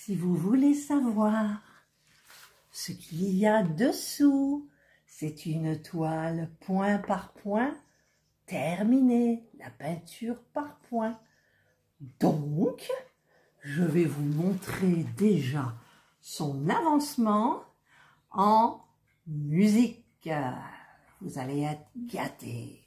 Si vous voulez savoir ce qu'il y a dessous, c'est une toile point par point terminée, la peinture par point. Donc, je vais vous montrer déjà son avancement en musique. Vous allez être gâtés.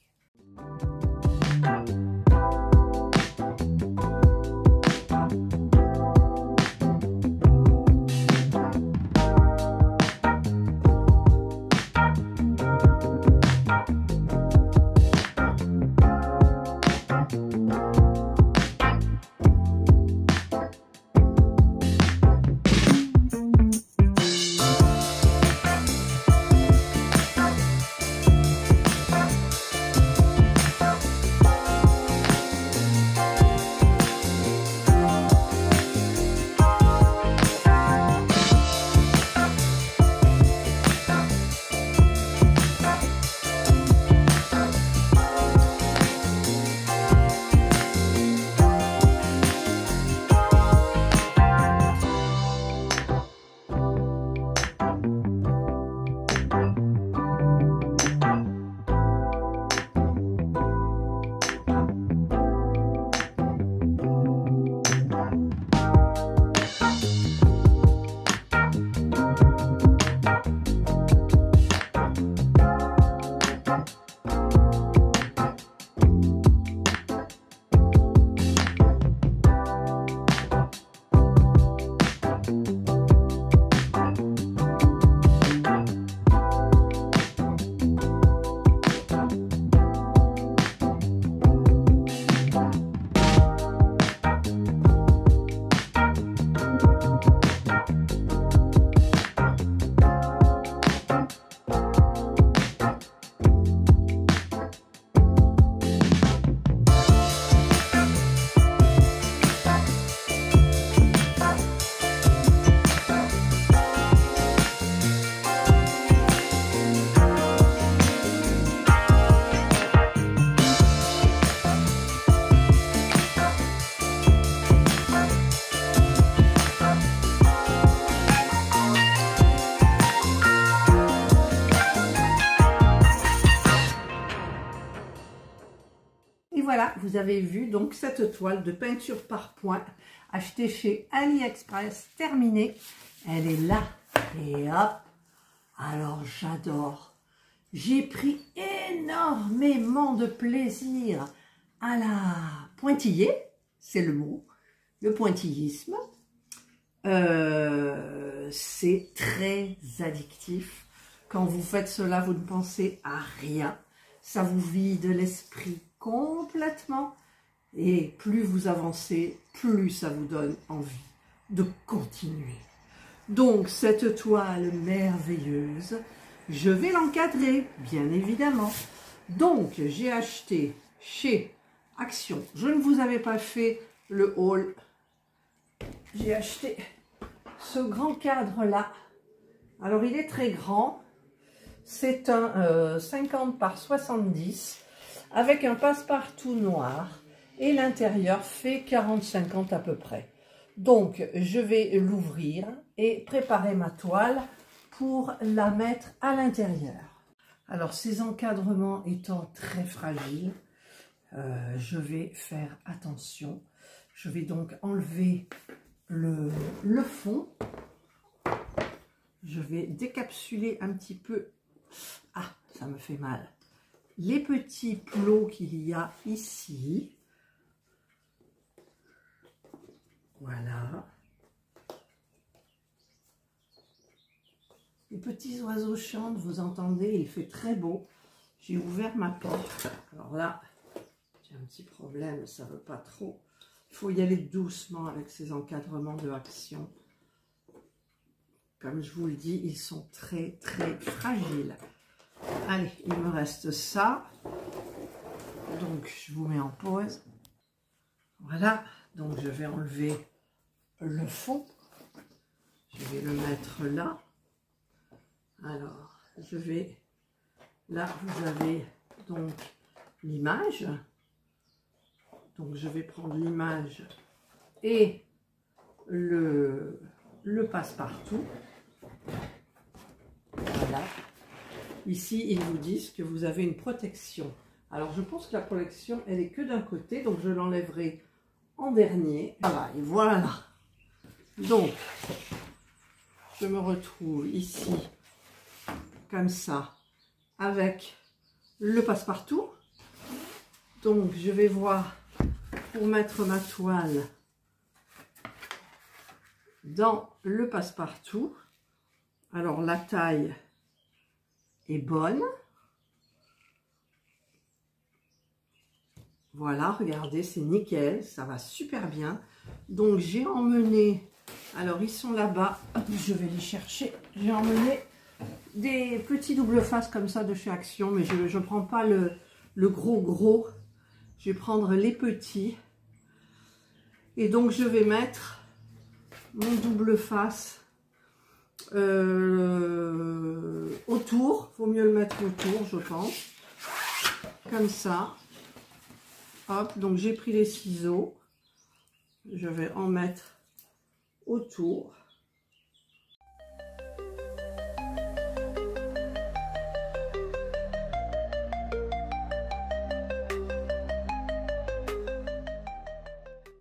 Et voilà, vous avez vu donc cette toile de peinture par point achetée chez AliExpress, terminée. Elle est là et hop. Alors j'adore. J'ai pris énormément de plaisir à la pointiller, c'est le mot, le pointillisme. C'est très addictif. Quand vous faites cela, vous ne pensez à rien. Ça vous vide l'esprit complètement. Et plus vous avancez, plus ça vous donne envie de continuer. Donc, cette toile merveilleuse, je vais l'encadrer, bien évidemment. Donc, j'ai acheté chez Action. Je ne vous avais pas fait le haul. J'ai acheté ce grand cadre-là. Alors, il est très grand. C'est un 50 par 70 avec un passe-partout noir. Et l'intérieur fait 40-50 à peu près. Donc, je vais l'ouvrir et préparer ma toile pour la mettre à l'intérieur. Alors, ces encadrements étant très fragiles, je vais faire attention. Je vais donc enlever le fond. Je vais décapsuler un petit peu. Ah, ça me fait mal. Les petits plots qu'il y a ici. Voilà. Les petits oiseaux chantent, vous entendez, il fait très beau. J'ai ouvert ma porte. Alors là, j'ai un petit problème, ça ne veut pas trop. Il faut y aller doucement avec ces encadrements de Action. Comme je vous le dis, ils sont très très fragiles. Allez, il me reste ça. Donc, je vous mets en pause. Voilà. Donc, je vais enlever le fond. Je vais le mettre là. Alors, je vais... Là, vous avez donc l'image. Donc, je vais prendre l'image et le passe-partout. Voilà. Ici, ils vous disent que vous avez une protection. Alors, je pense que la protection, elle est que d'un côté, donc je l'enlèverai en dernier. Voilà, et voilà. Donc, je me retrouve ici, comme ça, avec le passe-partout. Donc, je vais voir pour mettre ma toile dans le passe-partout. Alors, la taille est bonne. Voilà, regardez, c'est nickel, ça va super bien. Donc, j'ai emmené, alors ils sont là-bas, je vais les chercher. J'ai emmené des petits double face comme ça de chez Action, mais je ne prends pas le gros. Je vais prendre les petits. Et donc, je vais mettre mon double face autour. Il vaut mieux le mettre autour, je pense. Comme ça. Hop, donc j'ai pris les ciseaux. Je vais en mettre autour.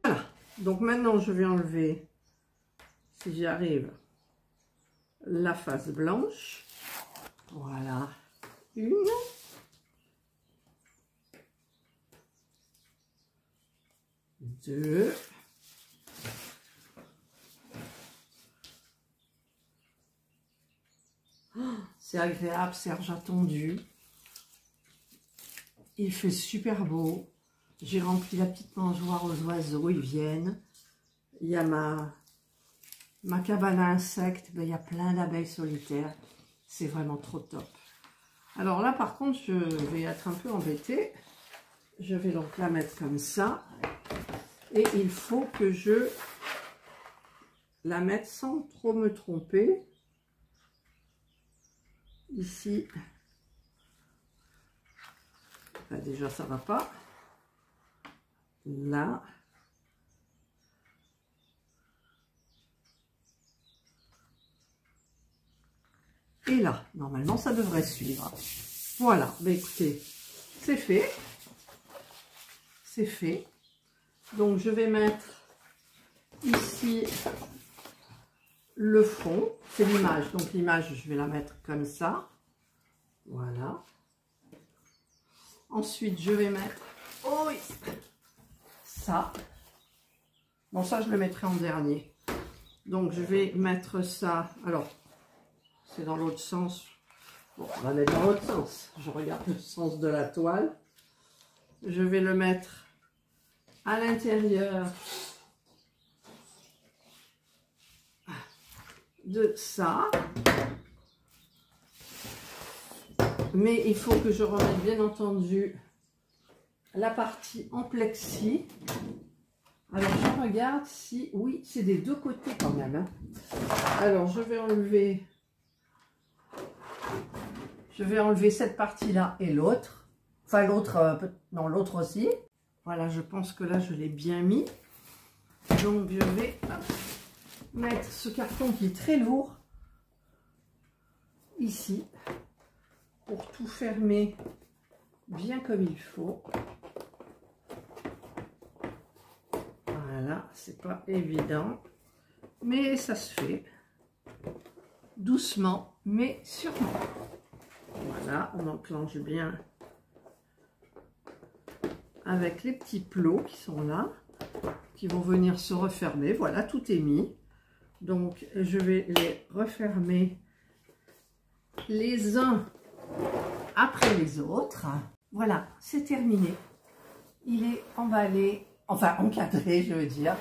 Voilà. Donc maintenant, je vais enlever, si j'y arrive, la face blanche. Voilà. Une. Deux. Oh, c'est agréable, serge attendu. Il fait super beau. J'ai rempli la petite mangeoire aux oiseaux, ils viennent. Il y a ma cabane à insectes, ben, il y a plein d'abeilles solitaires. C'est vraiment trop top. Alors là, par contre, je vais être un peu embêtée. Je vais donc la mettre comme ça. Et il faut que je la mette sans trop me tromper. Ici, là, déjà ça va pas. Là. Et là, normalement ça devrait suivre. Voilà, bah écoutez, c'est fait. C'est fait. Donc je vais mettre ici le fond, c'est l'image. Donc l'image, je vais la mettre comme ça. Voilà. Ensuite, je vais mettre ça. Bon, ça, je le mettrai en dernier. Donc je vais mettre ça. Alors, c'est dans l'autre sens. Bon, on va mettre dans l'autre sens. Je regarde le sens de la toile. Je vais le mettre à l'intérieur de ça. Mais il faut que je remette bien entendu la partie en plexi. Alors je regarde si... Oui, c'est des deux côtés quand même. Hein. Alors je vais enlever cette partie-là et l'autre. Enfin l'autre, non l'autre aussi. Voilà, je pense que là je l'ai bien mis. Donc je vais mettre ce carton qui est très lourd ici pour tout fermer bien comme il faut. Voilà, c'est pas évident, mais ça se fait doucement mais sûrement. Voilà, on enclenche bien avec les petits plots qui sont là, qui vont venir se refermer. Voilà, tout est mis. Donc, je vais les refermer les uns après les autres. Voilà, c'est terminé. Il est emballé, enfin encadré, je veux dire.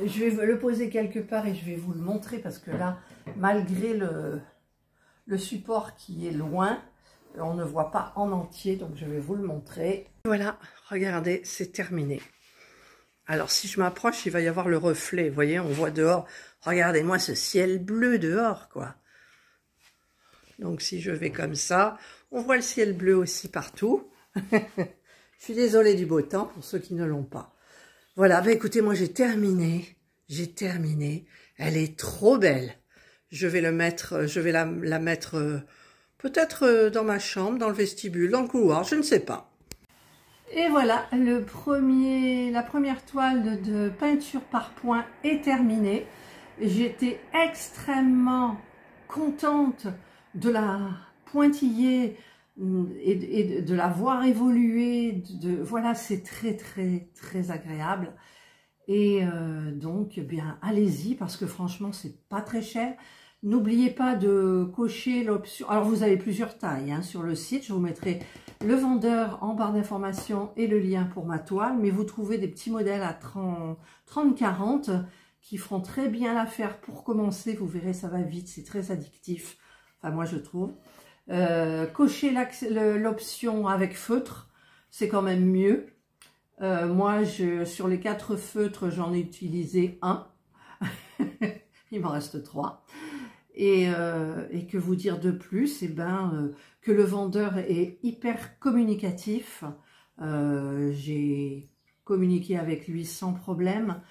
Je vais le poser quelque part et je vais vous le montrer parce que là, malgré le support qui est loin, on ne voit pas en entier, donc je vais vous le montrer. Voilà, regardez, c'est terminé. Alors, si je m'approche, il va y avoir le reflet. Vous voyez, on voit dehors. Regardez-moi ce ciel bleu dehors, quoi. Donc, si je vais comme ça, on voit le ciel bleu aussi partout. Je suis désolée du beau temps pour ceux qui ne l'ont pas. Voilà, bah écoutez, moi j'ai terminé. j'ai terminé. Elle est trop belle. Je vais la mettre peut-être dans ma chambre, dans le vestibule, dans le couloir, je ne sais pas. Et voilà, la première toile de peinture par point est terminée. J'étais extrêmement contente de la pointiller et de la voir évoluer. Voilà, c'est très très très agréable. Et donc, eh bien, allez-y parce que franchement, c'est pas très cher. N'oubliez pas de cocher l'option. Alors, vous avez plusieurs tailles hein, sur le site. Je vous mettrai le vendeur en barre d'information et le lien pour ma toile. Mais vous trouvez des petits modèles à 30-40 qui feront très bien l'affaire pour commencer. Vous verrez, ça va vite. C'est très addictif. Enfin, moi, je trouve. Cochez l'option avec feutre. C'est quand même mieux. Moi, sur les 4 feutres, j'en ai utilisé un. Il m'en reste 3. Et que vous dire de plus, que le vendeur est hyper communicatif. J'ai communiqué avec lui sans problème.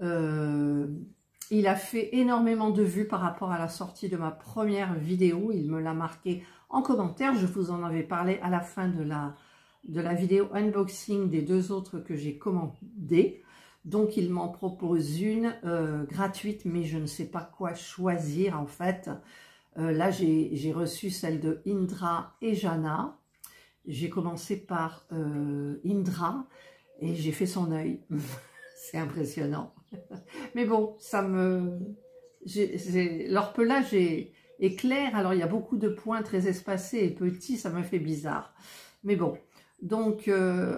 Il a fait énormément de vues par rapport à la sortie de ma première vidéo. Il me l'a marqué en commentaire. Je vous en avais parlé à la fin de la vidéo unboxing des 2 autres que j'ai commandées. Donc, il m'en propose une gratuite, mais je ne sais pas quoi choisir en fait. Là, j'ai reçu celle de Indra et Jana. J'ai commencé par Indra et j'ai fait son œil. C'est impressionnant. Mais bon, l'orpelage est clair. Alors, il y a beaucoup de points très espacés et petits, ça me fait bizarre. Mais bon. Donc,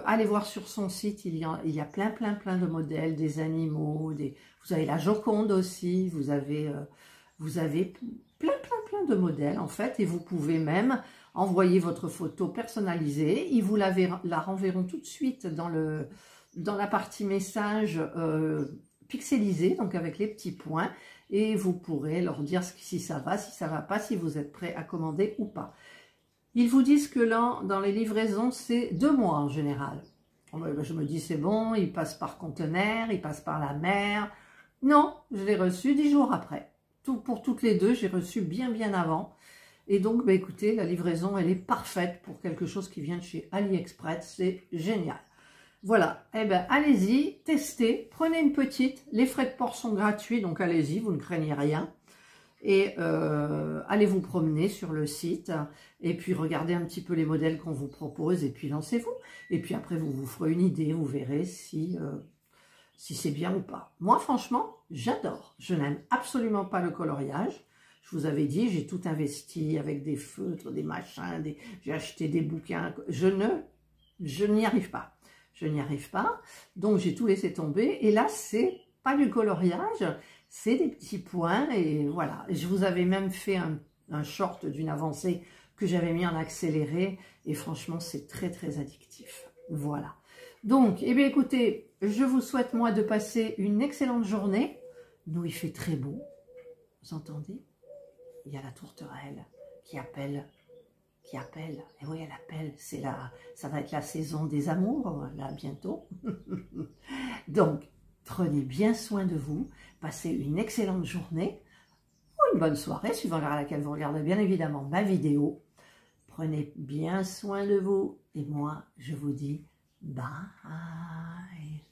allez voir sur son site, il y a plein de modèles, des animaux, vous avez la Joconde aussi, vous avez plein de modèles en fait, et vous pouvez même envoyer votre photo personnalisée, ils vous la renverront tout de suite dans la partie message pixelisée, donc avec les petits points, et vous pourrez leur dire si ça va pas, si vous êtes prêt à commander ou pas. Ils vous disent que là, dans les livraisons, c'est 2 mois en général. Je me dis, c'est bon, ils passent par conteneur, ils passent par la mer. Non, je l'ai reçu 10 jours après. Pour toutes les 2, j'ai reçu bien avant. Et donc, écoutez, la livraison, elle est parfaite pour quelque chose qui vient de chez AliExpress. C'est génial. Voilà, allez-y, testez, prenez une petite. Les frais de port sont gratuits, donc allez-y, vous ne craignez rien. Et allez vous promener sur le site et puis regardez un petit peu les modèles qu'on vous propose et puis lancez-vous. Et puis après, vous vous ferez une idée, vous verrez si c'est bien ou pas. Moi, franchement, j'adore. Je n'aime absolument pas le coloriage. Je vous avais dit, j'ai tout investi avec des feutres, des machins, j'ai acheté des bouquins. Je n'y arrive pas. Je n'y arrive pas. Donc, j'ai tout laissé tomber. Et là, c'est pas du coloriage. C'est des petits points et voilà. Je vous avais même fait un short d'une avancée que j'avais mis en accéléré et franchement, c'est très addictif. Voilà. Donc, écoutez, je vous souhaite moi de passer une excellente journée. Nous, il fait très beau. Vous entendez? Il y a la tourterelle qui appelle. Et oui, elle appelle. Ça va être la saison des amours, là, bientôt. Donc, prenez bien soin de vous, passez une excellente journée ou une bonne soirée, suivant l'heure à laquelle vous regardez bien évidemment ma vidéo. Prenez bien soin de vous et moi, je vous dis bye.